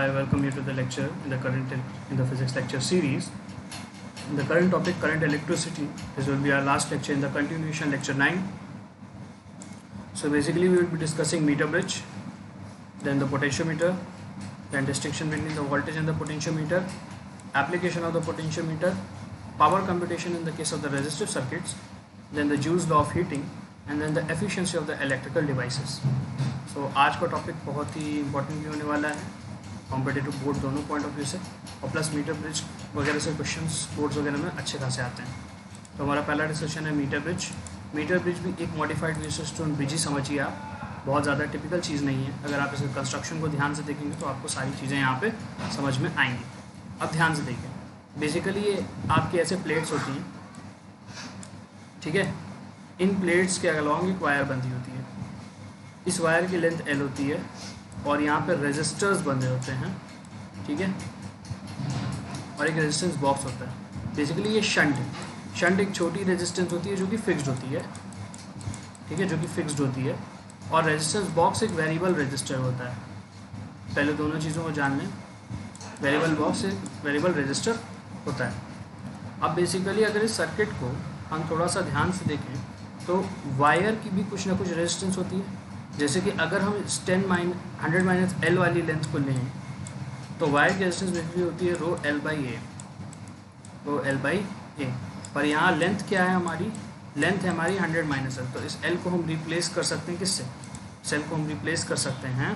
I welcome you to the lecture in the physics lecture series. The current topic, current electricity. This will be our last lecture in the continuation, lecture 9. So basically we will be discussing meter bridge, then the potentiometer, then distinction between the voltage and the potentiometer, application of the potentiometer, power computation in the case of the resistive circuits, then the Joule's law of heating, and then the efficiency of the electrical devices. So आज का topic बहुत ही important भी होने वाला है competitive board दोनों point of view से, और प्लस मीटर ब्रिज वगैरह से क्वेश्चंस बोर्ड्स वगैरह में अच्छे खासे आते हैं. तो हमारा पहला डिस्कशन है मीटर ब्रिज. मीटर ब्रिज भी एक मॉडिफाइड विशिष्टोन ब्रिज ही समझिए आप, बहुत ज़्यादा टिपिकल चीज़ नहीं है. अगर आप इसके कंस्ट्रक्शन को ध्यान से देखेंगे तो आपको सारी चीज़ें यहाँ पे समझ में आएंगी. अब ध्यान से देखें, बेसिकली ये आपकी ऐसे प्लेट्स होती हैं, ठीक है. इन प्लेट्स के अलॉन्ग एक वायर बंधी होती है. इस वायर की लेंथ L होती है और यहाँ पे रेजिस्टर्स बंधे होते हैं, ठीक है, और एक रेजिस्टेंस बॉक्स होता है. बेसिकली ये शंट है. शंट एक छोटी रेजिस्टेंस होती है जो कि फिक्स्ड होती है, ठीक है, जो कि फिक्स्ड होती है, और रेजिस्टेंस बॉक्स एक वेरिएबल रजिस्टर होता है. पहले दोनों चीज़ों को जान लें. वेरिएबल बॉक्स एक वेरिएबल रजिस्टर होता है. अब बेसिकली अगर इस सर्किट को हम थोड़ा सा ध्यान से देखें तो वायर की भी कुछ ना कुछ रेजिस्टेंस होती है. जैसे कि अगर हम 100 - L वाली लेंथ को लें तो वायर की रेजिस्टेंस बेसिकली होती है रो L बाई ए. पर यहाँ लेंथ क्या है हमारी? लेंथ है हमारी 100 - L. तो इस L को हम रिप्लेस कर सकते हैं किससे? इस L को हम रिप्लेस कर सकते हैं,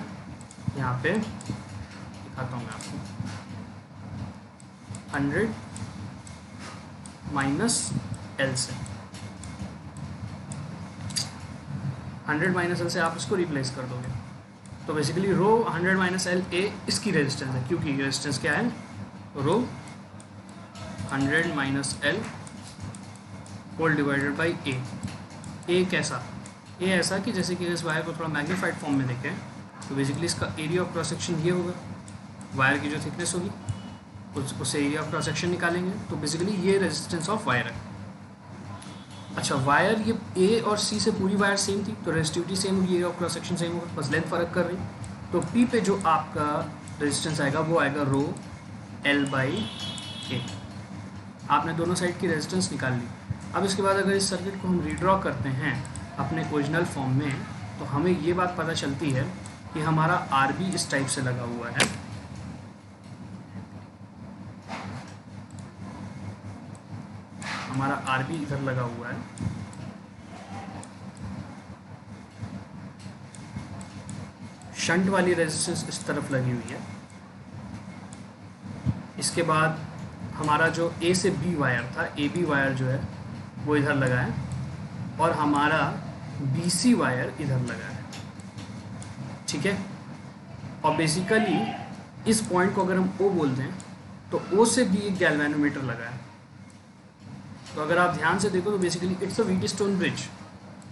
यहाँ पे दिखाता हूँ मैं आपको, 100 - L से. 100 - L से आप इसको रिप्लेस कर दोगे तो बेसिकली रो 100 - L ए इसकी रेजिस्टेंस है, क्योंकि रेजिस्टेंस क्या है? रो 100 - L होल डिवाइडेड बाई ए. ए कैसा? ए ऐसा कि जैसे कि इस वायर को थोड़ा मैग्नीफाइड फॉर्म में देखें तो बेसिकली इसका एरिया ऑफ क्रॉस सेक्शन ये होगा. वायर की जो थिकनेस होगी उससे एरिया ऑफ क्रॉस सेक्शन निकालेंगे, तो बेसिकली ये रेजिस्टेंस ऑफ वायर है. अच्छा, वायर ये ए और सी से पूरी वायर सेम थी तो रेजिस्टिविटी सेम होगी, area of cross section same होगा, बस लेंथ फ़र्क कर रही. तो पी पे जो आपका रेजिस्टेंस आएगा वो आएगा रो L बाई ए. आपने दोनों साइड की रेजिस्टेंस निकाल ली. अब इसके बाद अगर इस सर्किट को हम रीड्रॉ करते हैं अपने ओरिजिनल फॉर्म में तो हमें ये बात पता चलती है कि हमारा RB इस टाइप से लगा हुआ है. हमारा RB इधर लगा हुआ है, शंट वाली रेजिस्टेंस इस तरफ लगी हुई है. इसके बाद हमारा जो A से B वायर था, AB वायर जो है वो इधर लगा है, और हमारा BC वायर इधर लगा है, ठीक है. और बेसिकली इस पॉइंट को अगर हम O बोल दें तो O से भी एक गैल्वेनोमीटर लगा है. तो अगर आप ध्यान से देखो तो basically it's a Wheatstone bridge.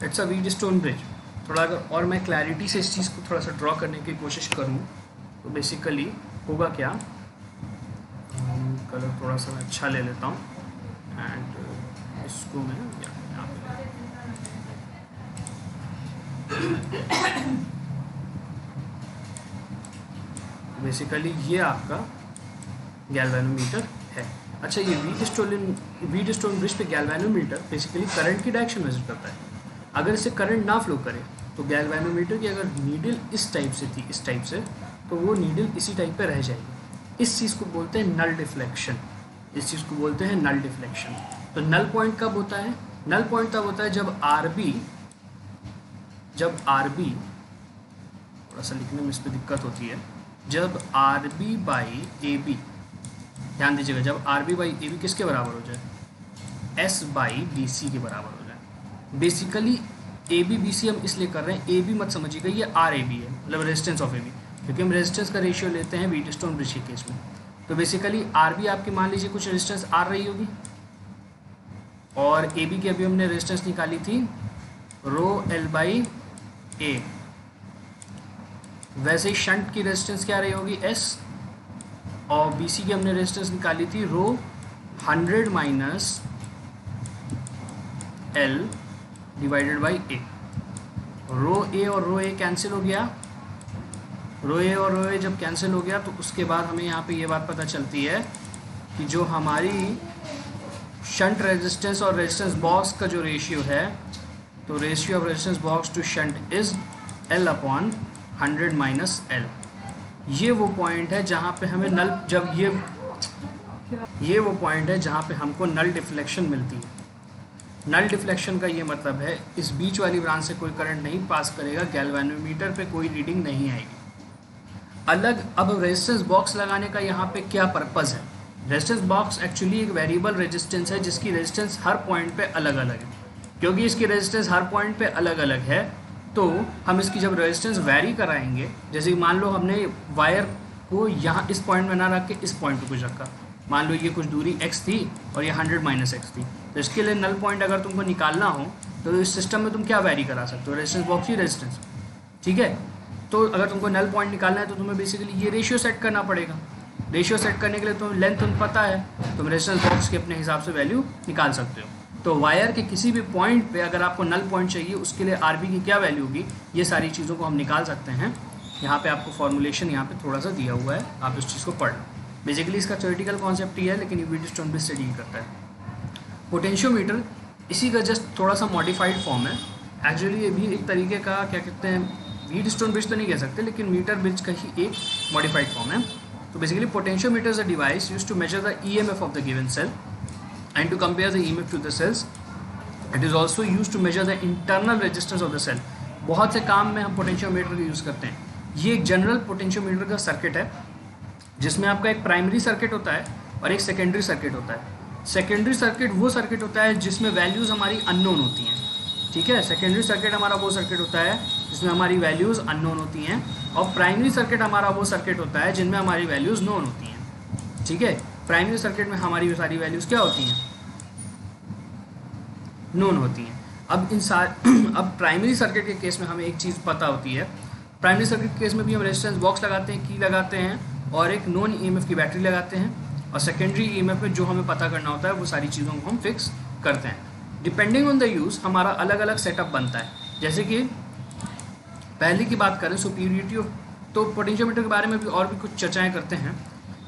It's a Wheatstone bridge. थोड़ा अगर और मैं क्लैरिटी से इस चीज़ को थोड़ा सा ड्रॉ करने की कोशिश करूँ तो बेसिकली होगा क्या, कलर थोड़ा सा मैं अच्छा ले लेता हूँ एंड इसको मैं यहाँ पे बेसिकली ये आपका गैल्वेनोमीटर है. अच्छा, ये व्हीटस्टोन ब्रिज पे गैल्वेनोमीटर बेसिकली करंट की डायरेक्शन मेजर करता है. अगर इसे करंट ना फ्लो करे तो गैल्वेनोमीटर की अगर नीडल इस टाइप से थी, इस टाइप से, तो वो नीडल इसी टाइप पे रह जाएगी. इस चीज़ को बोलते हैं नल डिफ्लेक्शन. इस चीज़ को बोलते हैं नल डिफ्लेक्शन. तो नल पॉइंट कब होता है? नल पॉइंट तब होता है जब RB थोड़ा सा लिखने में इस पर दिक्कत होती है, जब RB बाई AB, ध्यान दीजिएगा, जब RB बाई AB किसके बराबर हो जाए? S बाई BC के बराबर हो जाए. बेसिकली AB BC हम इसलिए कर रहे हैं, AB मत समझिएगा ये RAB है, मतलब रेजिस्टेंस ऑफ AB, क्योंकि हम रेजिस्टेंस का रेशियो लेते हैं व्हीटस्टोन ब्रिज के केस में. तो बेसिकली RB आपकी मान लीजिए कुछ रेजिस्टेंस R रही होगी, और AB की अभी हमने रेजिस्टेंस निकाली थी रो L बाई ए. वैसे ही शंट की रेजिस्टेंस क्या रही होगी? S, और BC की हमने रेजिस्टेंस निकाली थी रो 100 - L डिवाइडेड बाई ए. रो ए और रो ए कैंसिल हो गया, रो ए और रो ए जब कैंसिल हो गया तो उसके बाद हमें यहाँ पे ये बात पता चलती है कि जो हमारी शंट रेजिस्टेंस और रेजिस्टेंस बॉक्स का जो रेशियो है, तो ratio of resistance box to shunt is L/100 minus L। ये वो पॉइंट है जहाँ पे हमें नल, जब ये वो पॉइंट है जहाँ पे हमको नल डिफ्लेक्शन मिलती है। नल डिफ्लेक्शन का ये मतलब है इस बीच वाली ब्रांच से कोई करंट नहीं पास करेगा, गैल्वेनोमीटर पे कोई रीडिंग नहीं आएगी। अलग अब रेजिस्टेंस बॉक्स लगाने का यहाँ पे क्या पर्पज़ है? रेजिस्टेंस बॉक्स एक्चुअली एक वेरिएबल रेजिस्टेंस है जिसकी रेजिस्टेंस हर पॉइंट पे अलग अलग है। क्योंकि इसकी रेजिस्टेंस हर पॉइंट पे अलग अलग है तो हम इसकी जब रेजिस्टेंस वैरी कराएंगे, जैसे कि मान लो हमने वायर को यहाँ इस पॉइंट में ना रख के इस पॉइंट पे कुछ रखा, मान लो ये कुछ दूरी x थी और ये 100 माइनस x थी, तो इसके लिए नल पॉइंट अगर तुमको निकालना हो तो इस सिस्टम में तुम क्या वैरी करा सकते हो? रेजिस्टेंस बॉक्स की रेजिस्टेंस, ठीक है। तो अगर तुमको नल पॉइंट निकालना है तो तुम्हें बेसिकली ये रेशियो सेट करना पड़ेगा। रेशियो सेट करने के लिए तुम्हें लेंथ तुम्हें पता है, तुम रेजिस्टेंस बॉक्स के अपने हिसाब से वैल्यू निकाल सकते हो। तो वायर के किसी भी पॉइंट पे अगर आपको नल पॉइंट चाहिए उसके लिए आरबी की क्या वैल्यू होगी, ये सारी चीज़ों को हम निकाल सकते हैं। यहाँ पे आपको फॉर्मुलेशन यहाँ पे थोड़ा सा दिया हुआ है, आप इस चीज़ को पढ़ लो। बेसिकली इसका थ्योरेटिकल कॉन्सेप्ट ही है लेकिन ये व्हीटस्टोन भी स्टडी करता है। पोटेंशियोमीटर इसी का जस्ट थोड़ा सा मॉडिफाइड फॉर्म है। एक्चुअली ये भी एक तरीके का क्या कहते हैं, व्हीटस्टोन ब्रिज तो नहीं कह सकते लेकिन मीटर ब्रिज का ही एक मॉडिफाइड फॉर्म है। तो basically potentiometer is a device used to measure the EMF of the given cell and to compare the EMF to the cells. It is also used to measure the internal resistance of the cell. बहुत से काम में हम potentiometer का use करते हैं। ये एक जनरल पोटेंशियोमीटर का सर्किट है जिसमें आपका एक प्राइमरी सर्किट होता है और एक सेकेंडरी सर्किट होता है। सेकेंडरी सर्किट वो सर्किट होता है जिसमें वैल्यूज़ हमारी अननोन होती हैं, ठीक है। सेकेंडरी सर्किट हमारा वो सर्किट होता है जिसमें हमारी वैल्यूज़ अननोन होती हैं, और प्राइमरी सर्किट हमारा वो सर्किट होता है जिनमें हमारी वैल्यूज़ नोन होती हैं, ठीक है। प्राइमरी सर्किट में हमारी सारी वैल्यूज़ क्या होती हैं? नोन होती हैं। अब प्राइमरी सर्किट के केस में हमें एक चीज़ पता होती है, प्राइमरी सर्किट के केस में भी हम रेजिस्टेंस बॉक्स लगाते हैं, की लगाते हैं और एक नॉन EMF की बैटरी लगाते हैं, और सेकेंडरी EMF में जो हमें पता करना होता है वो सारी चीज़ों को हम फिक्स करते हैं। डिपेंडिंग ऑन द यूज़ हमारा अलग अलग सेटअप बनता है। जैसे कि पहले की बात करें सुपीरियरिटी ऑफ, तो पोटेंशियोमीटर के बारे में भी और भी कुछ चर्चाएँ करते हैं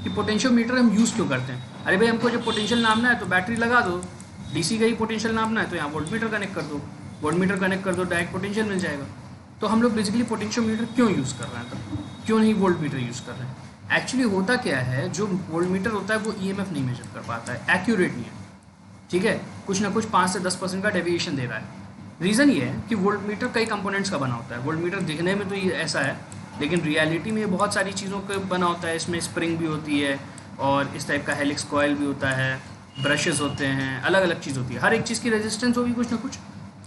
कि पोटेंशियोमीटर हम यूज़ क्यों करते हैं। अरे भाई हमको जब पोटेंशियल नापना है तो बैटरी लगा दो, DC का ही पोटेंशियल नापना है तो यहाँ वोल्टमीटर कनेक्ट कर दो, वोल्टमीटर कनेक्ट कर दो, डायरेक्ट पोटेंशियल मिल जाएगा। तो हम लोग बेसिकली पोटेंशियोमीटर क्यों यूज़ कर रहे हैं, तब क्यों नहीं वोल्टमीटर यूज़ कर रहे हैं? एक्चुअली होता क्या है, जो वोल्टमीटर होता है वो EMF नहीं मेजर कर पाता है, एक्यूरेट नहीं है, ठीक है। कुछ ना कुछ 5 से 10% का डेविएशन दे रहा है। रीज़न ये है कि वोल्टमीटर कई कंपोनेंट्स का बना होता है। वोल्टमीटर दिखने में तो ये ऐसा है लेकिन रियलिटी में ये बहुत सारी चीज़ों का बना होता है। इसमें स्प्रिंग भी होती है और इस टाइप का हेलिक्स कॉयल भी होता है, ब्रशेस होते हैं, अलग अलग चीज़ होती है। हर एक चीज़ की रेजिस्टेंस होगी कुछ ना कुछ,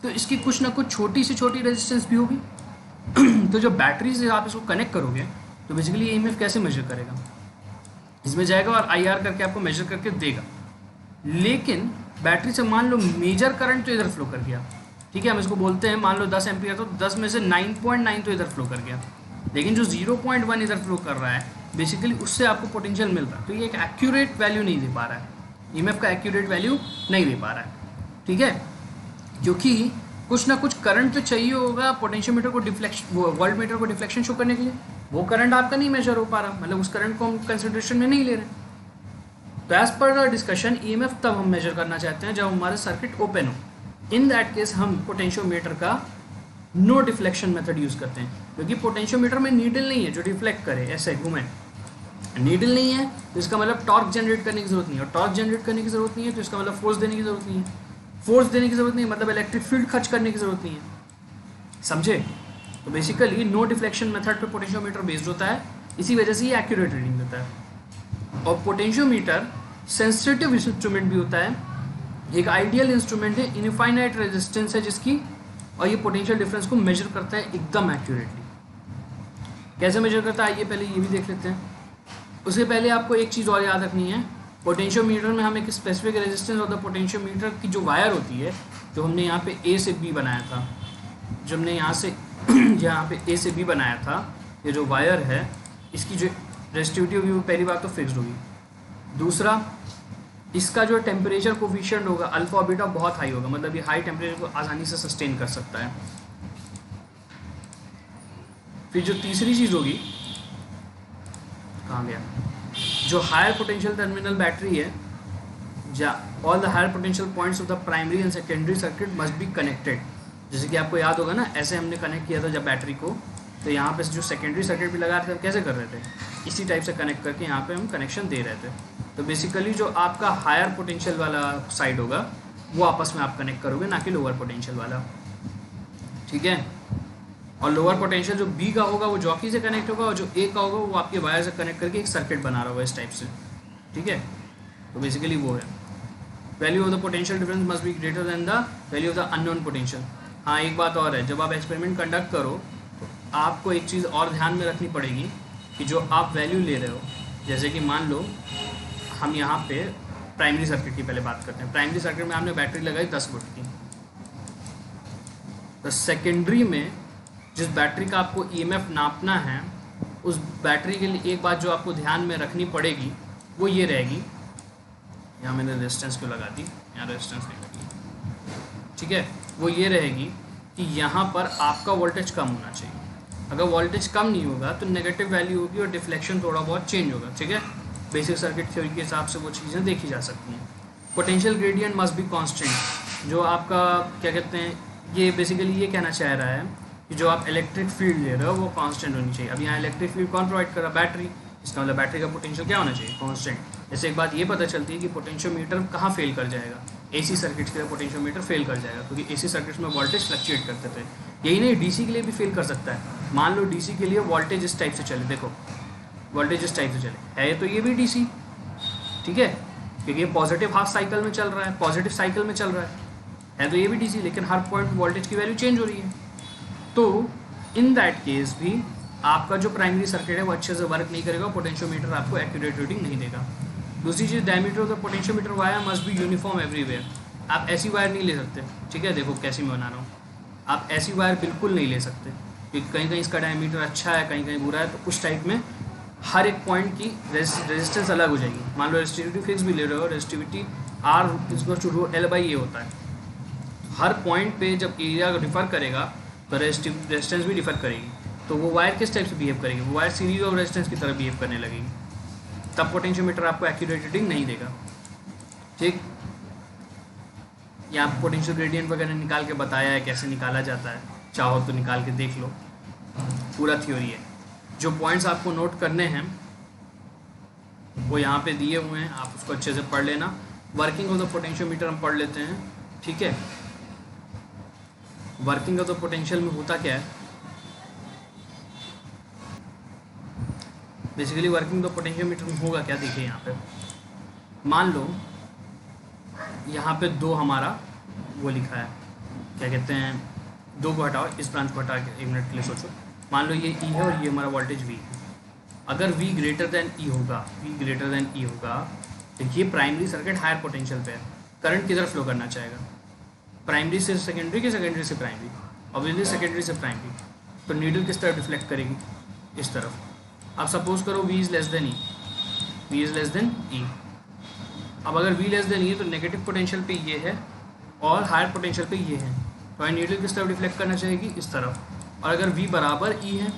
तो इसकी कुछ ना कुछ छोटी से छोटी रेजिस्टेंस भी होगी। तो जब बैटरी से आप इसको कनेक्ट करोगे तो बेसिकली EMF कैसे मेजर करेगा? इसमें जाएगा और IR करके आपको मेजर करके देगा। लेकिन बैटरी से मान लो मेजर करंट तो इधर फ्लो कर गया, ठीक है, हम इसको बोलते हैं मान लो 10 एम्पियर, तो 10 में से 9.9 तो इधर फ्लो कर गया, लेकिन जो 0.1 इधर फ्लो कर रहा है बेसिकली उससे आपको पोटेंशियल मिल रहा है। तो ये एक एक्यूरेट वैल्यू नहीं दे पा रहा है, EMF का एक्यूरेट वैल्यू नहीं दे पा रहा है, ठीक है। क्योंकि कुछ ना कुछ करंट तो चाहिए होगा पोटेंशियोमीटर को डिफ्लेक्शन, वोल्टमीटर को डिफ्लेक्शन शो करने के लिए। वो करंट आपका नहीं मेजर हो पा रहा, मतलब उस करंट को हम कंसिडरेशन में नहीं ले रहे। तो as per the discussion EMF तब हम मेजर करना चाहते हैं जब हमारा सर्किट ओपन हो। इन दैट केस हम पोटेंशियोमीटर का नो डिफ्लेक्शन मेथड यूज़ करते हैं, क्योंकि पोटेंशियोमीटर में नीडल नहीं है जो डिफ्लेक्ट करे, ऐसे घूमे। नीडल नहीं है तो इसका मतलब टॉर्क जनरेट करने की जरूरत नहीं है, और टॉर्क जनरेट करने की जरूरत नहीं है तो इसका मतलब फोर्स देने की जरूरत नहीं है, फोर्स देने की जरूरत नहीं है मतलब इलेक्ट्रिक फील्ड खर्च करने की जरूरत नहीं है, समझे। तो बेसिकली नो डिफ्लेक्शन मेथड पे पोटेंशियोमीटर बेस्ड होता है, इसी वजह से ये एक्यूरेट रीडिंग देता है। और पोटेंशियोमीटर सेंसिटिव इंस्ट्रूमेंट भी होता है, एक आइडियल इंस्ट्रूमेंट है, इनफाइनाइट रेजिस्टेंस है जिसकी, और ये पोटेंशियल डिफरेंस को मेजर करता है एकदम एक्यूरेटली। कैसे मेजर करता है ये पहले ये भी देख लेते हैं। उसके पहले आपको एक चीज़ और याद रखनी है, पोटेंशियोमीटर में हम एक स्पेसिफिक रेजिस्टेंस और द पोटेंशियोमीटर की जो वायर होती है, जो हमने यहाँ पे A से B बनाया था, जो हमने यहाँ पे A से B बनाया था, ये जो वायर है इसकी जो रेजिस्टिविटी होगी वो पहली बात तो फिक्स्ड होगी। दूसरा, इसका जो टेम्परेचर कोफिशिएंट होगा अल्फा और बीटा बहुत हाई होगा, मतलब ये हाई टेम्परेचर को आसानी से सस्टेन कर सकता है। फिर जो तीसरी चीज़ होगी कहाँ गया, जो हायर पोटेंशियल टर्मिनल बैटरी है, all the higher potential points of the primary and secondary circuit must be connected. जैसे कि आपको याद होगा ना, ऐसे हमने कनेक्ट किया था जब बैटरी को, तो यहाँ पे जो सेकेंडरी सर्किट भी लगा रहे थे हम कैसे कर रहे थे, इसी टाइप से कनेक्ट करके यहाँ पे हम कनेक्शन दे रहे थे। तो बेसिकली जो आपका हायर पोटेंशियल वाला साइड होगा वो आपस में आप कनेक्ट करोगे, ना कि लोअर पोटेंशियल वाला, ठीक है। और लोअर पोटेंशियल जो बी का होगा वो जॉकी से कनेक्ट होगा, और जो ए का होगा वो आपके वायर से कनेक्ट करके एक सर्किट बना रहा होगा इस टाइप से, ठीक है। तो बेसिकली वो है value of the potential difference must be greater than the value of the unknown potential. हाँ, एक बात और है, जब आप एक्सपेरिमेंट कंडक्ट करो तो आपको एक चीज़ और ध्यान में रखनी पड़ेगी कि जो आप वैल्यू ले रहे हो, जैसे कि मान लो हम यहाँ पे प्राइमरी सर्किट की पहले बात करते हैं। प्राइमरी सर्किट में हमने बैटरी लगाई 10 वोल्ट की, तो सेकेंडरी में जिस बैटरी का आपको ईएमएफ नापना है, उस बैटरी के लिए एक बात जो आपको ध्यान में रखनी पड़ेगी वो ये रहेगी, यहाँ मैंने रेजिस्टेंस क्यों लगा दी, यहाँ रेजिस्टेंस नहीं लगी, ठीक है। वो ये रहेगी कि यहाँ पर आपका वोल्टेज कम होना चाहिए। अगर वोल्टेज कम नहीं होगा तो नेगेटिव वैल्यू होगी और डिफ्लेक्शन थोड़ा बहुत चेंज होगा, ठीक है। बेसिक सर्किट थ्योरी के हिसाब से वो चीज़ें देखी जा सकती हैं। Potential gradient must be constant. जो आपका क्या कहते हैं, ये बेसिकली ये कहना चाह रहा है कि जो आप इलेक्ट्रिक फील्ड ले रहे हो वो कांस्टेंट होनी चाहिए। अब यहाँ इलेक्ट्रिक फील्ड कौन प्रोवाइड कर रहा है, बैटरी। इसका मतलब बैटरी का पोटेंशियल क्या होना चाहिए, कांस्टेंट। जैसे एक बात ये पता चलती है कि पोटेंशियोमीटर कहाँ फेल कर जाएगा, एसी सर्किट्स के लिए पोटेंशियोमीटर फेल कर जाएगा, क्योंकि एसी सर्किट्स में वोल्टेज फ्लक्चुएट करते थे। यही नहीं, डीसी के लिए भी फेल कर सकता है। मान लो डीसी के लिए वोल्टेज इस टाइप से चले, देखो वोल्टेज इस टाइप से चले, है तो ये भी डीसी, ठीक है, क्योंकि ये पॉजिटिव हाफ साइकिल में चल रहा है, पॉजिटिव साइकिल में चल रहा है तो ये भी डीसी, लेकिन हर पॉइंट वोल्टेज की वैल्यू चेंज हो रही है। तो इन दैट केस भी आपका जो प्राइमरी सर्किट है वो अच्छे से वर्क नहीं करेगा, पोटेंशियोमीटर आपको एक्यूरेट रीडिंग नहीं देगा। दूसरी चीज़, diameter of the potentiometer wire must be uniform everywhere. आप ऐसी वायर नहीं ले सकते, ठीक है, देखो कैसी मैं बना रहा हूँ, आप ऐसी वायर बिल्कुल नहीं ले सकते, क्योंकि कहीं कहीं इसका डायमीटर अच्छा है, कहीं कहीं बुरा है, तो उस टाइप में हर एक पॉइंट की रेजिस्टेंस अलग हो जाएगी। मान लो रेजिस्टिविटी फिक्स भी ले रहे हो, रेजिस्टिविटी R = L/A होता है। हर पॉइंट पे जब एरिया डिफर करेगा तो रेजिस्टेंस भी डिफर करेगी, तो वो वायर किस टाइप से बिहेव करेगी, वो वायर सीरीज ऑफ रेजिस्टेंस की तरह बिहेव करने लगेगी, तब पोटेंशियोमीटर आपको एक्यूरेट रीडिंग नहीं देगा, ठीक। यहाँ पोटेंशियल ग्रेडियंट वगैरह निकाल के बताया है कैसे निकाला जाता है, चाहो तो निकाल के देख लो, पूरा थ्योरी है। जो पॉइंट्स आपको नोट करने हैं वो यहाँ पे दिए हुए हैं, आप उसको अच्छे से पढ़ लेना। वर्किंग ऑफ द पोटेंशियोमीटर हम पढ़ लेते हैं, ठीक है। वर्किंग ऑफ द पोटेंशियल में होता क्या है, बेसिकली वर्किंग द पोटेंशियोमीटर में होगा क्या, देखिए यहाँ पे मान लो यहाँ पे 2 हमारा वो लिखा है, क्या कहते हैं, 2 को हटाओ, इस ब्रांच को हटा के 1 मिनट के लिए सोचो। मान लो ये E है और ये हमारा वोल्टेज V है। अगर V ग्रेटर देन E होगा, तो ये प्राइमरी सर्किट हायर पोटेंशियल पे है, करंट किधर फ्लो करना चाहेगा, प्राइमरी से सेकेंडरी की, सेकेंडरी से प्राइमरी, ऑब्वियसली सेकेंडरी से प्राइमरी, तो नीडल किस तरफ डिफ्लेक्ट करेगी, इस तरफ। अब सपोज करो V is less than E। अब अगर V लेस देन E तो नेगेटिव पोटेंशियल पे ये है और हायर पोटेंशियल पे ये है, तो हमारी नीडल किस तरफ डिफ्लेक्ट करना चाहेगी, इस तरफ। और अगर V बराबर E है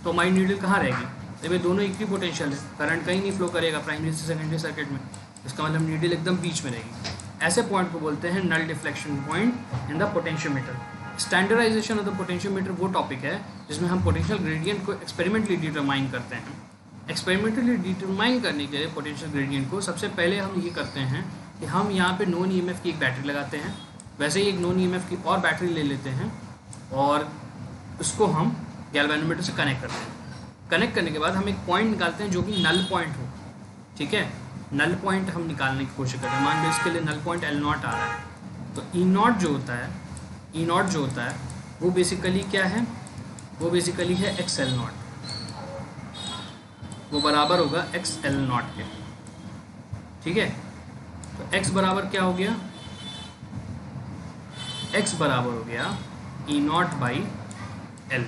तो हमारी नीडल कहाँ रहेगी, जब ये दोनों इक्वी पोटेंशियल है, करंट कहीं नहीं फ्लो करेगा प्राइमरी से सेकेंडरी सर्किट में, इसका मतलब नीडल एकदम बीच में रहेगी। ऐसे पॉइंट को बोलते हैं null deflection point in the potentiometer. Standardization of the potentiometer वो टॉपिक है जिसमें हम पोटेंशियल ग्रेडियंट को एक्सपेरिमेंटली डिटरमाइन करते हैं। एक्सपेरिमेंटली डिटरमाइन करने के लिए पोटेंशियल ग्रेडियंट को सबसे पहले हम ये करते हैं कि हम यहाँ पे नॉन ईएमएफ की एक बैटरी लगाते हैं, वैसे ही एक नॉन ईएमएफ की और बैटरी ले लेते हैं और उसको हम गैल्वेनोमीटर से कनेक्ट करते हैं। कनेक्ट करने के बाद हम एक पॉइंट निकालते हैं जो कि नल पॉइंट हो, ठीक है। नल पॉइंट हम निकालने की कोशिश करते हैं। मान लो इसके लिए नल पॉइंट L0 आ रहा है, तो E0 जो होता है वो बेसिकली क्या है, वो बेसिकली है XL0, वो बराबर होगा XL0 के, ठीक है। तो X बराबर क्या हो गया, X बराबर हो गया E0/L,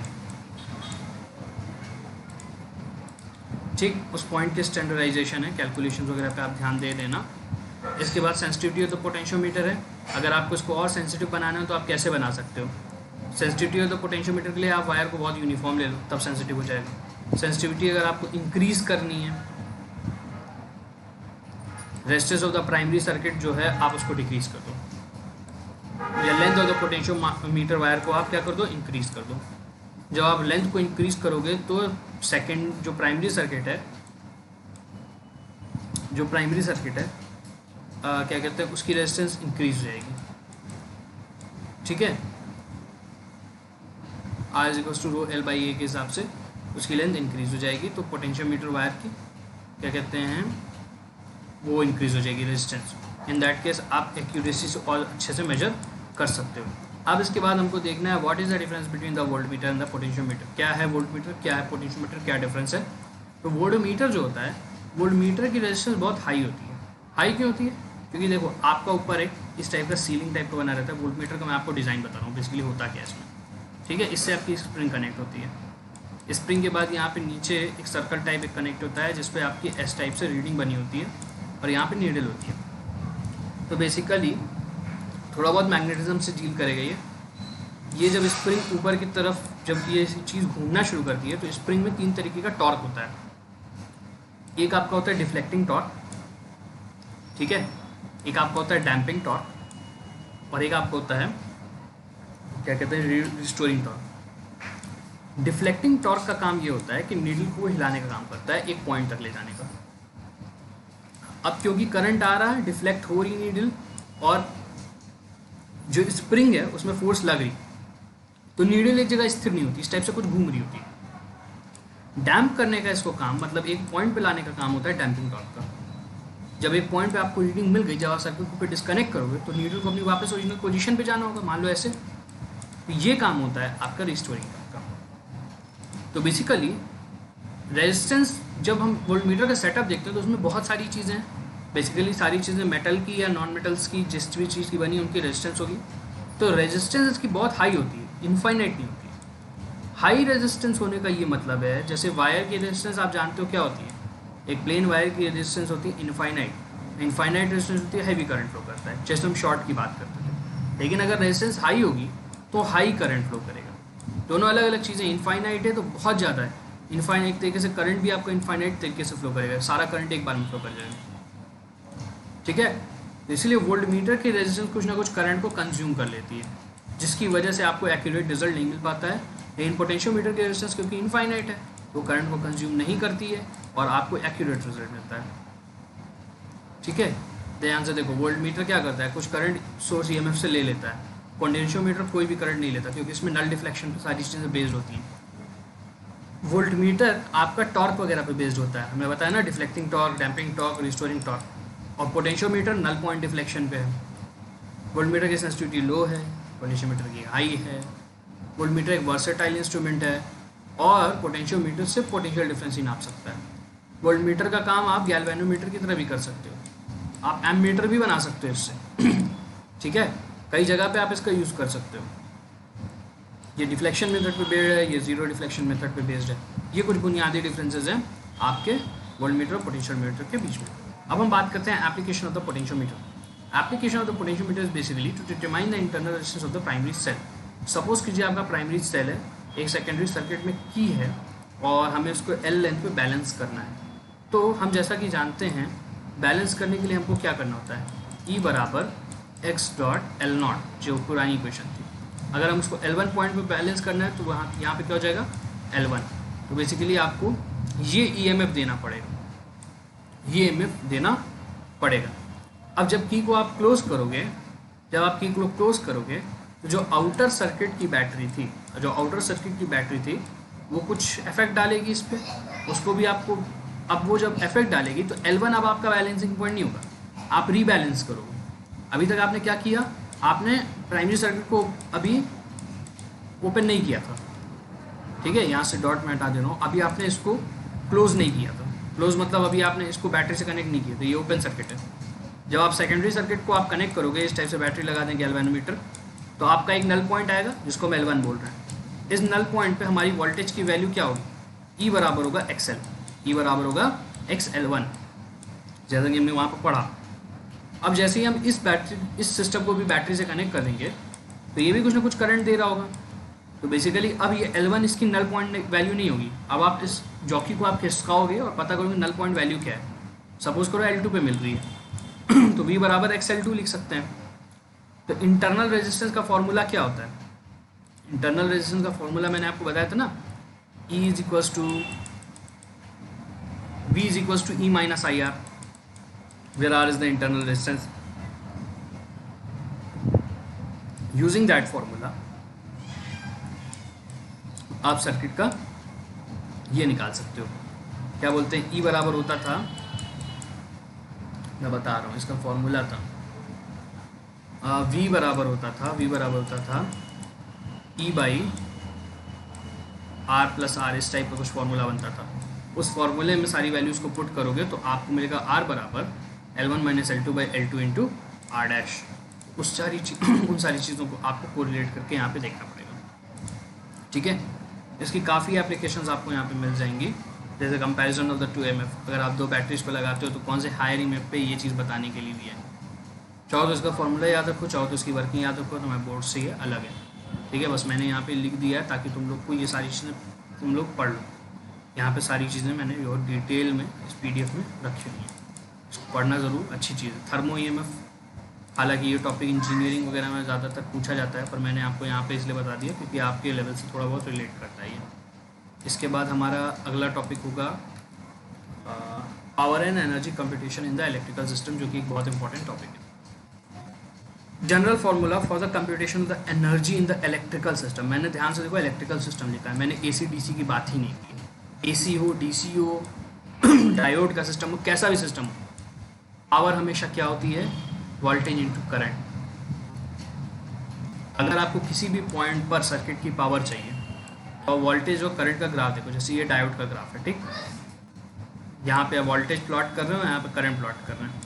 ठीक। उस पॉइंट के स्टैंडर्डाइजेशन है, कैलकुलेशन वगैरह पे आप ध्यान दे देना। इसके बाद सेंसिटिविटी ऑफ द पोटेंशियोमीटर है। अगर आपको इसको और सेंसिटिव बनाना है तो आप कैसे बना सकते हो, सेंसिटिविटी ऑफ द पोटेंशियोमीटर के लिए आप वायर को बहुत यूनिफॉर्म ले लो, तब सेंसिटिव हो जाएगा। सेंसिटिविटी अगर आपको इंक्रीज करनी है, resistance of the primary circuit जो है आप उसको डिक्रीज कर दो, या length of the potentiometer wire को आप क्या कर दो, इंक्रीज कर दो। जब आप लेंथ को इंक्रीज करोगे तो सेकेंड जो प्राइमरी सर्किट है क्या कहते हैं, उसकी रेजिस्टेंस इंक्रीज हो जाएगी। ठीक है, R is equals to rho L by A के हिसाब से उसकी लेंथ इंक्रीज हो जाएगी, तो पोटेंशियोमीटर वायर की क्या कहते हैं वो इंक्रीज हो जाएगी रेजिस्टेंस। इन दैट केस आप एक्यूरेसी से और अच्छे से मेजर कर सकते हो। अब इसके बाद हमको देखना है what is the difference between the voltmeter and the potentiometer. क्या है वोल्टमीटर, क्या है पोटेंशियोमीटर, क्या डिफरेंस है। तो वोल्टमीटर जो होता है, वोल्टमीटर की रेजिस्टेंस बहुत हाई होती है। हाई क्यों होती है, क्योंकि देखो आपका ऊपर एक इस टाइप का सीलिंग टाइप का बना रहता है। वोल्टमीटर का मैं आपको डिज़ाइन बता रहा हूँ बेसिकली होता क्या है इसमें। ठीक है, इससे आपकी स्प्रिंग कनेक्ट होती है। स्प्रिंग के बाद यहाँ पे नीचे एक सर्कल टाइप एक कनेक्ट होता है जिस पे आपकी एस टाइप से रीडिंग बनी होती है और यहाँ पे नीडल होती है। तो बेसिकली थोड़ा बहुत मैग्नेटिज्म से डील करेगा ये जब स्प्रिंग ऊपर की तरफ जब ये चीज़ घूमना शुरू करती है तो स्प्रिंग में 3 तरीके का टॉर्क होता है। एक आपका होता है डिफ्लेक्टिंग टॉर्क, ठीक है, एक आपका होता है डैम्पिंग टॉर्क, और एक आपका होता है क्या कहते हैं रिस्टोरिंग टॉर्क। डिफ्लेक्टिंग टॉर्क का काम ये होता है कि नीडल को हिलाने का काम करता है, एक पॉइंट तक ले जाने का। अब क्योंकि करंट आ रहा है, डिफ्लेक्ट हो रही नीडल और जो स्प्रिंग है उसमें फोर्स लग रही, तो नीडल एक जगह स्थिर नहीं होती, इस टाइप से कुछ घूम रही होती है। डैम्प करने का इसको काम, मतलब एक पॉइंट पे लाने का काम होता है डैम्पिंग टॉर्क का। जब एक पॉइंट पे आपको रीडिंग मिल गई, जब आप सर्किट को डिस्कनेक्ट करोगे तो नीडल को अपनी वापस ओरिजिनल पोजीशन पे जाना होगा, मान लो ऐसे। तो ये काम होता है आपका रिस्टोरिंग टॉर्क का। तो बेसिकली रेजिस्टेंस जब हम वोल्टमीटर का सेटअप देखते हैं तो उसमें बहुत सारी चीज़ें हैं। बेसिकली सारी चीज़ें मेटल की या नॉन मेटल्स की जिस भी चीज़ की बनी उनकी रेजिस्टेंस होगी। तो रेजिस्टेंस इसकी बहुत हाई होती है, इनफाइनाइट नहीं होती। हाई रेजिस्टेंस होने का ये मतलब है, जैसे वायर की रेजिस्टेंस आप जानते हो क्या होती है, एक प्लेन वायर की रेजिस्टेंस होती है इनफाइनाइट रेजिस्टेंस होती है, हैवी करंट फ्लो करता है, जैसे हम शॉर्ट की बात करते थे। लेकिन अगर रेजिस्टेंस हाई होगी तो हाई करंट फ्लो करेगा। दोनों अलग अलग चीज़ें, इनफाइनाइट है तो बहुत ज़्यादा है, इनफाइनाइट तरीके से करंट भी आपको इनफाइनाइट तरीके से फ्लो करेगा, सारा करंट एक बार में फ्लो कर जाएगा। ठीक है, इसलिए वोल्टमीटर की रेजिस्टेंस कुछ ना कुछ करंट को कंज्यूम कर लेती है, जिसकी वजह से आपको एक्यूरेट रिजल्ट नहीं मिल पाता है। लेकिन पोटेंशियोमीटर की रेजिस्टेंस क्योंकि इनफाइनाइट है तो करंट को कंज्यूम नहीं करती है और आपको एक्यूरेट रिजल्ट मिलता है। ठीक है, ध्यान से देखो, वोल्टमीटर क्या करता है, कुछ करंट सोर्स ईएमएफ से ले लेता है। पोटेंशियोमीटर कोई भी करंट नहीं लेता क्योंकि इसमें नल डिफ्लेक्शन पर सारी चीज़ें बेस्ड होती हैं। वोल्टमीटर आपका टॉर्क वगैरह पे बेस्ड होता है, हमने बताया ना, deflecting torque, damping torque, restoring torque. और पोटेंशियोमीटर नल पॉइंट डिफ्लेक्शन पे है। वोल्टमीटर की सेंसिटिविटी लो है, पोटेंशियोमीटर की हाई है। वोल्टमीटर एक वर्सेटाइल इंस्ट्रूमेंट है और पोटेंशियोमीटर से पोटेंशियल डिफरेंस ही नाप सकता है। वोल्टमीटर का काम आप गैल्वेनोमीटर की तरह भी कर सकते हो, आप एमीटर भी बना सकते हो इससे। ठीक है, कई जगह पे आप इसका यूज़ कर सकते हो। ये डिफ्लेक्शन मेथड पे बेस्ड है, ये जीरो डिफ्लेक्शन मेथड पे बेस्ड है। ये कुछ बुनियादी डिफरेंसेस हैं आपके वोल्टमीटर और पोटेंशियोमीटर के बीच में। अब हम बात करते हैं application of the potentiometer. Application of the potentiometer is basically to determine the internal resistance of the primary cell. Suppose कीजिए आपका प्राइमरी सेल है, एक सेकेंडरी सर्किट में की है और हमें उसको एल लेंथ पे बैलेंस करना है। तो हम जैसा कि जानते हैं, बैलेंस करने के लिए हमको क्या करना होता है, E बराबर एक्स डॉट एल नॉट, जो पुरानी इक्वेशन थी। अगर हम उसको L1 पॉइंट पे बैलेंस करना है तो वहाँ यहाँ पे क्या हो जाएगा, L1। तो बेसिकली आपको ये EMF देना पड़ेगा, ये EMF देना पड़ेगा। अब जब की को आप क्लोज करोगे, जब आप की को क्लोज करोगे तो जो आउटर सर्किट की बैटरी थी, वो कुछ इफेक्ट डालेगी इस पर, उसको भी आपको, अब वो जब इफेक्ट डालेगी तो L1 अब आपका बैलेंसिंग पॉइंट नहीं होगा, आप रीबैलेंस करोगे। अभी तक आपने क्या किया, आपने प्राइमरी सर्किट को अभी ओपन नहीं किया था। ठीक है, यहाँ से डॉट मैं हटा दे रहा हूँ, अभी आपने इसको क्लोज नहीं किया था। क्लोज मतलब अभी आपने इसको बैटरी से कनेक्ट नहीं किया, तो ये ओपन सर्किट है। जब आप सेकेंडरी सर्किट को आप कनेक्ट करोगे, इस टाइप से बैटरी लगा दें गैल्वेनोमीटर, तो आपका एक नल पॉइंट आएगा जिसको हम L1 बोल रहे हैं। इस नल पॉइंट पे हमारी वोल्टेज की वैल्यू क्या होगी, E बराबर होगा XL, E बराबर होगा XL1, जैसा कि हमने वहाँ पर पढ़ा। अब जैसे ही हम इस सिस्टम को भी बैटरी से कनेक्ट करेंगे तो ये भी कुछ ना कुछ करंट दे रहा होगा। तो बेसिकली अब ये L1 इसकी नल पॉइंट वैल्यू नहीं होगी। अब आप इस जॉकी को आप खिसकाओगे और पता करोगे नल पॉइंट वैल्यू क्या है। सपोज करो L2 पे मिल रही है तो V बराबर XL2 लिख सकते हैं। तो इंटरनल रेजिस्टेंस का फॉर्मूला क्या होता है? इंटरनल रेजिस्टेंस का फॉर्मूला मैंने आपको बताया था ना, E is equals to V is equals to E minus IR, where R is the internal resistance. Using that formula आप सर्किट का ये निकाल सकते हो। क्या बोलते हैं, E बराबर होता था, मैं बता रहा हूँ, इसका फॉर्मूला था V बराबर होता था E by R plus R, इस टाइप का कुछ फॉर्मूला बनता था। उस फॉर्मूले में सारी वैल्यूज़ को पुट करोगे तो आपको मिलेगा R बराबर L1 minus L2 by L2 into R dash. उन सारी चीज़ों को आपको कोरिलेट करके यहाँ पे देखना पड़ेगा, ठीक है। इसकी काफ़ी एप्लीकेशंस आपको यहाँ पे मिल जाएंगी, जैसे कंपैरिजन ऑफ द 2 MF। अगर आप 2 बैटरीज को लगाते हो तो कौन से हायर EMF पे ये चीज़ बताने के लिए भी है। चाहो तो इसका फॉर्मूला याद रखो, चाहो तो इसकी वर्किंग याद रखो, तो मैं बोर्ड से ये अलग है, ठीक है। बस मैंने यहाँ पे लिख दिया है ताकि तुम लोग को ये सारी चीज़ें तुम लोग पढ़ लो। यहाँ पे सारी चीज़ें मैंने और डिटेल में इस PDF में रखी हुई हैं, इसको पढ़ना ज़रूर, अच्छी चीज़ है। थर्मो EMF, हालांकि ये टॉपिक इंजीनियरिंग वगैरह में ज़्यादातर पूछा जाता है, पर मैंने आपको यहाँ पे इसलिए बता दिया क्योंकि आपके लेवल से थोड़ा बहुत रिलेट करता है ये। इसके बाद हमारा अगला टॉपिक होगा power and energy computation in the electrical system, जो कि एक बहुत इंपॉर्टेंट टॉपिक है। General formula for the computation of the energy in the electrical system. मैंने ध्यान से देखो इलेक्ट्रिकल सिस्टम लिखा है, मैंने AC DC की बात ही नहीं की। AC हो, DC हो, डायोड का सिस्टम हो, कैसा भी सिस्टम हो, पावर हमेशा क्या होती है, वोल्टेज इंटू करंट। अगर आपको किसी भी पॉइंट पर सर्किट की पावर चाहिए तो वोल्टेज और करंट का ग्राफ देखो, जैसे ये डायोड का ग्राफ है, ठीक। यहाँ पे आप वोल्टेज प्लॉट कर रहे हो, यहाँ पे करंट प्लॉट कर रहे हैं।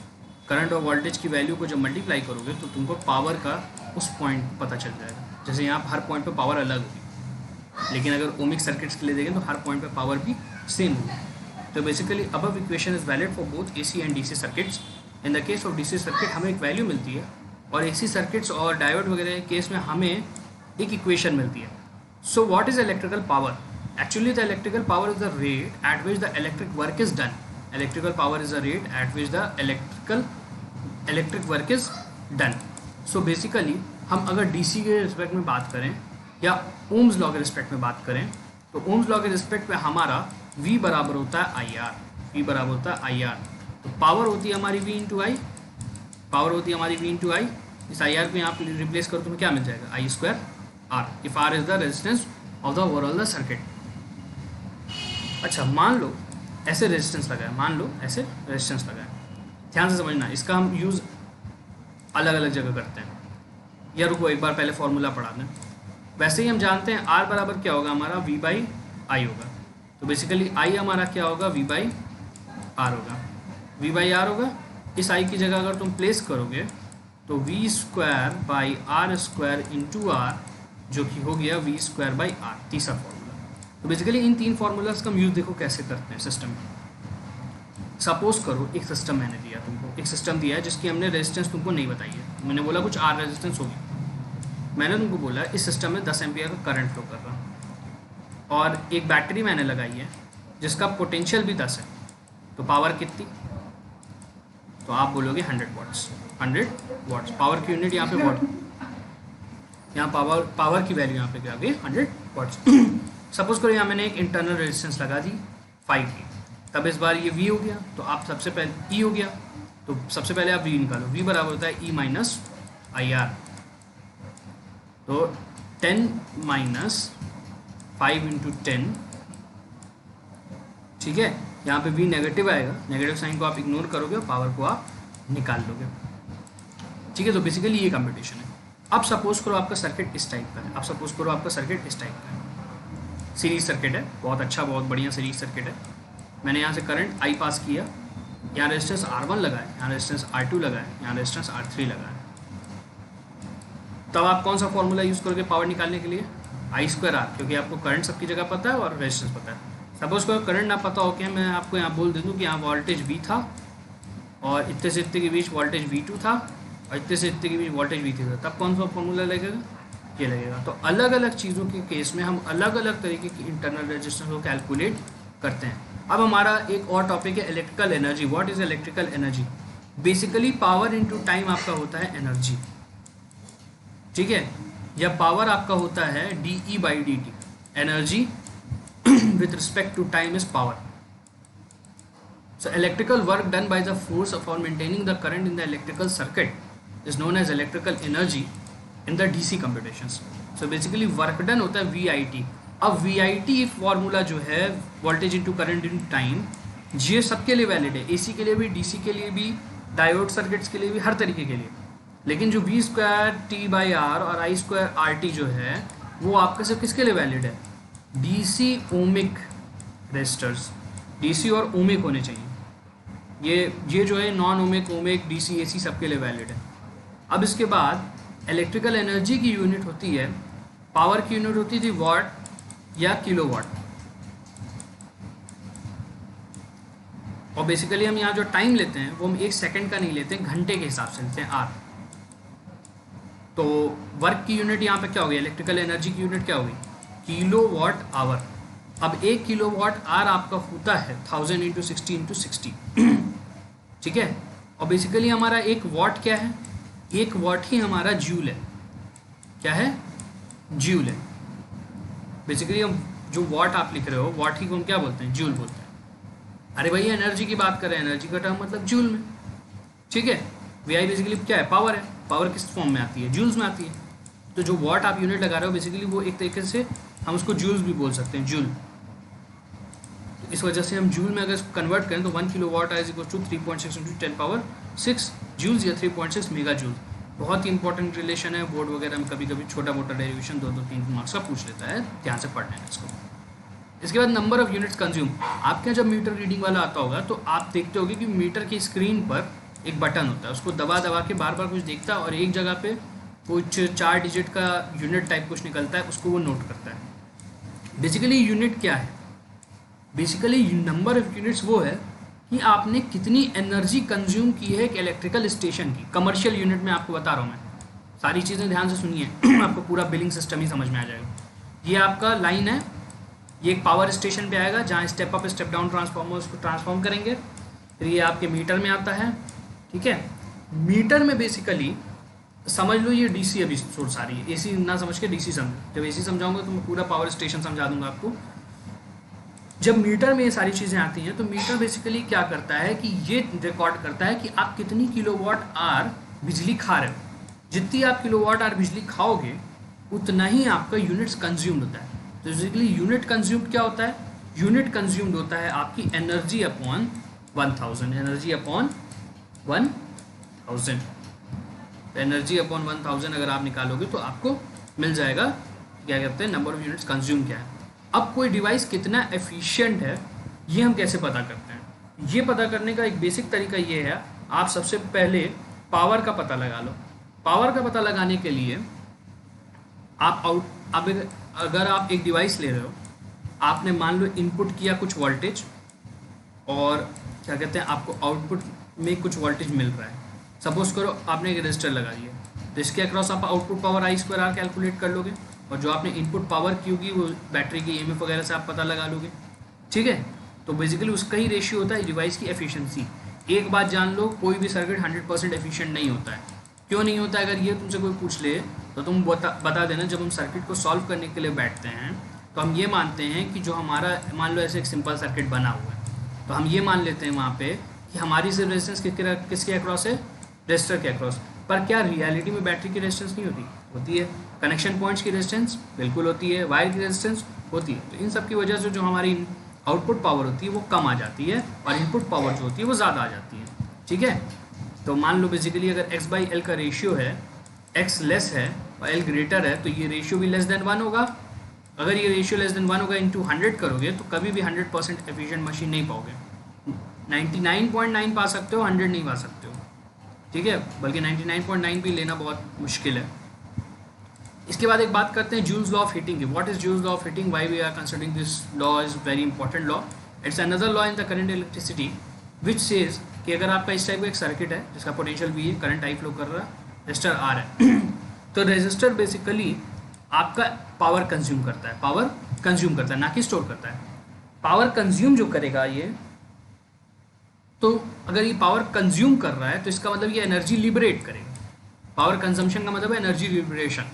करंट और वोल्टेज की वैल्यू को जब मल्टीप्लाई करोगे तो तुमको पावर का उस पॉइंट पता चल जाएगा। जैसे यहाँ हर पॉइंट पे पावर अलग होगी, लेकिन अगर ओमिक सर्किट्स के लिए देखें तो हर पॉइंट पे पावर भी सेम होगी। तो basically above equation is valid for both AC and DC circuits. In the case of DC circuit हमें एक वैल्यू मिलती है और AC सर्किट्स और डायोड वगैरह के केस में हमें एक इक्वेशन मिलती है। So what is electrical power? Actually, the electrical power is the rate at which the electric work is done. Electrical power is the rate at which the electric work is done. So basically, हम अगर DC के respect में बात करें या Ohm's law के respect में बात करें तो ओम्स लॉ के रिस्पेक्ट में हमारा V बराबर होता है IR। V बराबर होता है IR। तो पावर होती है हमारी V इंटू आई, पावर होती है हमारी V इंटू आई। इस IR को यहाँ पे रिप्लेस करो तो क्या मिल जाएगा, I square R, if R is the resistance of the overall the circuit. अच्छा, मान लो ऐसे रेजिस्टेंस लगा है, मान लो ऐसे रेजिस्टेंस लगा है, ध्यान से समझना, इसका हम यूज़ अलग अलग जगह करते हैं। या रुको, एक बार पहले फॉर्मूला पढ़ा दें। वैसे ही हम जानते हैं R बराबर क्या होगा हमारा, V बाई आई होगा। तो बेसिकली I हमारा क्या होगा, V बाई R होगा, V बाई R होगा। इस I की जगह अगर तुम प्लेस करोगे तो V square by R square into R, जो कि हो गया V स्क्वायर बाई R, तीसरा फॉर्मूला। तो बेसिकली इन तीन फार्मूलाज का हम यूज़ देखो कैसे करते हैं सिस्टम में। सपोज करो एक सिस्टम मैंने दिया तुमको, एक सिस्टम दिया है जिसकी हमने रेजिस्टेंस तुमको नहीं बताई है। मैंने बोला कुछ R रेजिस्टेंस होगी, मैंने तुमको बोला इस सिस्टम में 10 एम्पियर का करंट फ्लो कर रहा और एक बैटरी मैंने लगाई है जिसका पोटेंशियल भी 10 है। तो पावर कितनी, तो आप बोलोगे 100 वाट्स। 100 वाट्स पावर की यूनिट यहाँ पे वाट, यहाँ पावर की वैल्यू यहाँ पे क्या आ गई, 100 वाट्स। सपोज करो यहाँ मैंने एक इंटरनल रेजिस्टेंस लगा दी 5 की, तब इस बार ये V हो गया, तो आप सबसे पहले E हो गया, तो सबसे पहले आप V निकालो। V बराबर होता है E माइनस IR। तो 10 माइनस 5 इंटू 10, ठीक है। यहाँ पे V नेगेटिव आएगा, नेगेटिव साइन को आप इग्नोर करोगे और पावर को आप निकाल लोगे, ठीक है। तो बेसिकली ये कंप्यूटेशन है। अब सपोज करो आपका सर्किट इस टाइप का है, अब सपोज करो आपका सर्किट इस टाइप का है, सीरीज सर्किट है, बहुत अच्छा बहुत बढ़िया सीरीज सर्किट है। मैंने यहाँ से करंट I पास किया, यहाँ रेजिस्टेंस R1 लगा है, यहाँ रेजिस्टेंस R2 लगा है, यहाँ रेजिस्टेंस R3 लगा है। तब आप कौन सा फॉर्मूला यूज़ करोगे पावर निकालने के लिए, I स्क्वायर R, क्योंकि आपको करंट सबकी जगह पता है और रेजिस्टेंस पता है। सपोज करो करंट ना पता हो क्या, मैं आपको यहाँ बोल दे दूँ कि यहाँ वोल्टेज V था और इतने से इतने के बीच वोल्टेज V2 था और इतने से इतने के बीच वोल्टेज V3 था, तब कौन सा फॉर्मूला लगेगा, ये लगेगा। तो अलग अलग चीज़ों के केस में हम अलग अलग तरीके की इंटरनल रेजिस्टेंस को कैलकुलेट करते हैं। अब हमारा एक और टॉपिक है electrical energy. What is electrical energy? Basically power into time आपका होता है एनर्जी, ठीक है, या पावर आपका होता है dE by dt। Energy with respect to time is power. So electrical work done by the force for maintaining the current in the electrical circuit is known as electrical energy in the DC computations. So basically work done होता है VIT। अब VIT formula जो है voltage into current into time, ये सबके लिए valid है, AC के लिए भी, DC के लिए भी, डायोड सर्किट्स के लिए भी, हर तरीके के लिए। लेकिन जो V square T by R और I स्क्वायर RT जो है वो आपका सिर्फ किसके लिए वैलिड है? DC ओमिक रेजिस्टर्स, DC और ओमिक होने चाहिए। ये जो है non ohmic, ohmic, DC, AC सबके लिए वैलिड है। अब इसके बाद इलेक्ट्रिकल एनर्जी की यूनिट होती है, पावर की यूनिट होती थी वॉट या किलोवाट। और बेसिकली हम यहाँ जो टाइम लेते हैं वो हम 1 सेकंड का नहीं लेते हैं, घंटे के हिसाब से लेते हैं, आर। तो वर्क की यूनिट यहाँ पे क्या होगी? इलेक्ट्रिकल एनर्जी की यूनिट क्या होगी? Kilowatt hour. अब 1 किलोवाट आर आपका होता है 1000 इंटू 60 इंटू 60, ठीक है। और बेसिकली हमारा एक वॉट क्या है? एक वॉट ही हमारा जूल है। क्या है? जूल है। बेसिकली हम जो वॉट आप लिख रहे हो, वॉट ही को हम क्या बोलते हैं? जूल बोलते हैं। अरे भैया एनर्जी की बात कर रहे हैं, एनर्जी का टर्म मतलब जूल में, ठीक है। VI बेसिकली क्या है? पावर है। पावर किस फॉर्म में आती है? जूल्स में आती है। तो जो वॉट आप यूनिट लगा रहे हो बेसिकली वो एक तरीके से हम उसको जूल्स भी बोल सकते हैं, जूल। तो इस वजह से हम जूल में अगर कन्वर्ट करें तो 1 kilowatt is equal to 3.6 into 10 power 6 joules या 3.6 मेगा जूल। बहुत ही इंपॉर्टेंट रिलेशन है, बोर्ड वगैरह में कभी कभी छोटा मोटा डेरिवेशन 2-3 मार्क्स का पूछ लेता है, ध्यान से पढ़ लेना इसको। इसके बाद नंबर ऑफ यूनिट्स कंज्यूम। आपके यहाँ जब मीटर रीडिंग वाला आता होगा तो आप देखते होगे कि मीटर की स्क्रीन पर एक बटन होता है, उसको दबा दबा के बार बार कुछ देखता है और एक जगह पे कुछ 4 डिजिट का यूनिट टाइप कुछ निकलता है, उसको वो नोट करता है। बेसिकली यूनिट क्या है? बेसिकली नंबर ऑफ यूनिट्स वो है कि आपने कितनी एनर्जी कंज्यूम की है एक इलेक्ट्रिकल स्टेशन की। कमर्शियल यूनिट में आपको बता रहा हूँ मैं, सारी चीज़ें ध्यान से सुनिए आपको पूरा बिलिंग सिस्टम ही समझ में आ जाएगा। ये आपका लाइन है, ये एक पावर स्टेशन पे आएगा जहाँ step up step down transformers को ट्रांसफॉर्म करेंगे। फिर ये आपके मीटर में आता है, ठीक है। मीटर में बेसिकली समझ लो ये DC अभी सोर्स आ रही है, AC ना समझ के DC समझो। जब AC समझाऊंगा तो मैं पूरा पावर स्टेशन समझा दूंगा आपको। जब मीटर में ये सारी चीज़ें आती हैं तो मीटर बेसिकली क्या करता है कि ये रिकॉर्ड करता है कि आप कितनी किलोवाट आर बिजली खा रहे हो। जितनी आप किलोवाट आर बिजली खाओगे उतना ही आपका यूनिट्स कंज्यूम्ड होता है। तो बेसिकली यूनिट कंज्यूम्ड क्या होता है? यूनिट कंज्यूम्ड होता है आपकी energy upon 1000। Energy upon 1000, energy upon 1000 अगर आप निकालोगे तो आपको मिल जाएगा क्या कहते हैं नंबर ऑफ यूनिट्स कंज्यूम क्या है। अब कोई डिवाइस कितना एफिशिएंट है ये हम कैसे पता करते हैं? ये पता करने का एक बेसिक तरीका ये है, आप सबसे पहले पावर का पता लगा लो। पावर का पता लगाने के लिए अगर आप एक डिवाइस ले रहे हो, आपने मान लो इनपुट किया कुछ वोल्टेज और क्या कहते हैं आपको आउटपुट में कुछ वोल्टेज मिल रहा है। सपोज करो आपने एक रजिस्टर लगा दिया, तो इसके अक्रॉस आप output power I square R calculate कर लोगे और जो आपने इनपुट पावर की होगी वो बैटरी की EMF वगैरह से आप पता लगा लोगे, ठीक है। तो बेसिकली उसका ही रेशियो होता है डिवाइस की एफिशिएंसी। एक बात जान लो, कोई भी सर्किट 100% एफिशिएंट नहीं होता है। क्यों नहीं होता है? अगर ये तुमसे कोई पूछ ले तो तुम बता देना। जब हम सर्किट को सॉल्व करने के लिए बैठते हैं तो हम ये मानते हैं कि जो हमारा मान लो ऐसे एक सिंपल सर्किट बना हुआ है तो हम ये मान लेते हैं वहाँ पे कि हमारी सिर्फ रेजिस्टेंस किसके अक्रॉस है? रजिस्टर के अक्रॉस। पर क्या रियलिटी में बैटरी की रेजिस्टेंस नहीं होती? होती है। कनेक्शन पॉइंट्स की रेजिस्टेंस बिल्कुल होती है, वायर की रेजिस्टेंस होती है। तो इन सब की वजह से जो हमारी आउटपुट पावर होती है वो कम आ जाती है और इनपुट पावर जो होती है वो ज़्यादा आ जाती है, ठीक है। तो मान लो बेसिकली अगर x/L का रेशियो है, x लेस है और L ग्रेटर है तो ये रेशियो भी लेस देन 1 होगा। अगर ये रेशियो लेस देन 1 होगा इंटू 100 करोगे तो कभी भी 100% एफिशिएंट मशीन नहीं पाओगे। 99.9 पा सकते हो, 100 नहीं पा सकते हो, ठीक है। बल्कि 99.9 भी लेना बहुत मुश्किल है। इसके बाद एक बात करते हैं जूल्स लॉ ऑफ हीटिंग की। What is Joule's law of heating? Why we are considering this law is very important law. It's another law in the current electricity which says कि अगर आपका इस टाइप का एक सर्किट है जिसका potential V है, करंट I फ्लो कर रहा है, रेजिस्टर R है तो रेजिस्टर बेसिकली आपका पावर कंज्यूम करता है, पावर कंज्यूम करता है, ना कि स्टोर करता है। पावर कंज्यूम जो करेगा ये, तो अगर ये पावर कंज्यूम कर रहा है तो इसका मतलब ये एनर्जी लिबरेट करेगा। पावर कंजम्पशन का मतलब है एनर्जी लिबरेशन।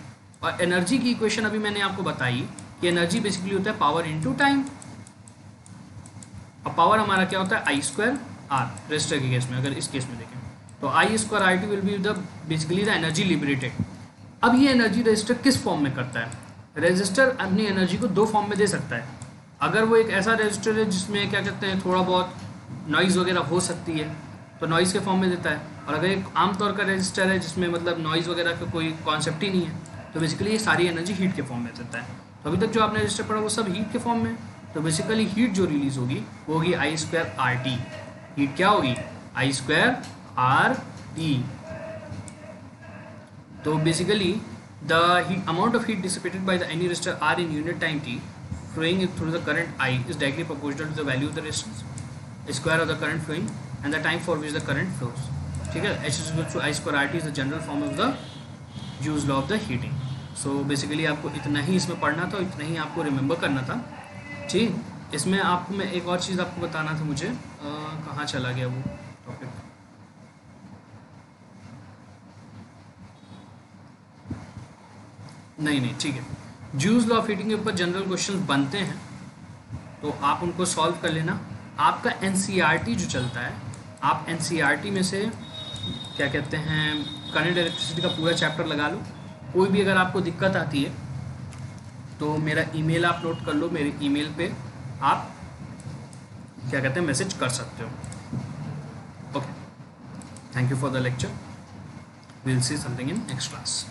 और एनर्जी की इक्वेशन अभी मैंने आपको बताई कि एनर्जी बेसिकली होता है पावर इनटू टाइम। और पावर हमारा क्या होता है आई स्क्वायर आर, रेजिस्टर के केस में अगर इस केस में देखें तो I square R T will be the basically the energy liberated. अब ये एनर्जी रजिस्टर किस फॉर्म में करता है? रजिस्टर अपनी एनर्जी को दो फॉर्म में दे सकता है। अगर वो एक ऐसा रजिस्टर है जिसमें क्या कहते हैं थोड़ा बहुत नॉइज़ वगैरह हो सकती है तो नॉइज़ के फॉर्म में देता है। और अगर एक आमतौर का रजिस्टर है जिसमें मतलब नॉइज़ वगैरह का कोई कॉन्सेप्ट ही नहीं है तो बेसिकली ये सारी एनर्जी हीट के फॉर्म में देता है। तो अभी तक जो आपने रजिस्टर पढ़ा वो सब हीट के फॉर्म में। तो बेसिकली हीट जो रिलीज होगी वो होगी आई स्क्वायर आर टी। हीट क्या होगी? आई स्क्वायर आर टी। तो basically the amount of heat dissipated by the any resistor R in unit time t flowing through the current I is directly proportional to the value of the resistance square of the current flowing and the time for which the current flows. ठीक है, H is equal to I square RT is the general form of the Joule's law of the heating. So basically आपको इतना ही इसमें पढ़ना था, इतना ही आपको remember करना था। ठीक, इसमें आपको मैं एक और चीज़ आपको बताना था मुझे, कहाँ चला गया वो टॉपिक? नहीं ठीक है, जूल्स लॉ ऑफ हीटिंग के ऊपर जनरल क्वेश्चन बनते हैं तो आप उनको सॉल्व कर लेना। आपका एनसीईआरटी जो चलता है, आप एनसीईआरटी में से क्या कहते हैं करंट इलेक्ट्रिसिटी का पूरा चैप्टर लगा लो। कोई भी अगर आपको दिक्कत आती है तो मेरा ईमेल आप नोट कर लो, मेरे ईमेल पे आप क्या कहते हैं मैसेज कर सकते हो। Okay, thank you for the lecture, we will see something in next class.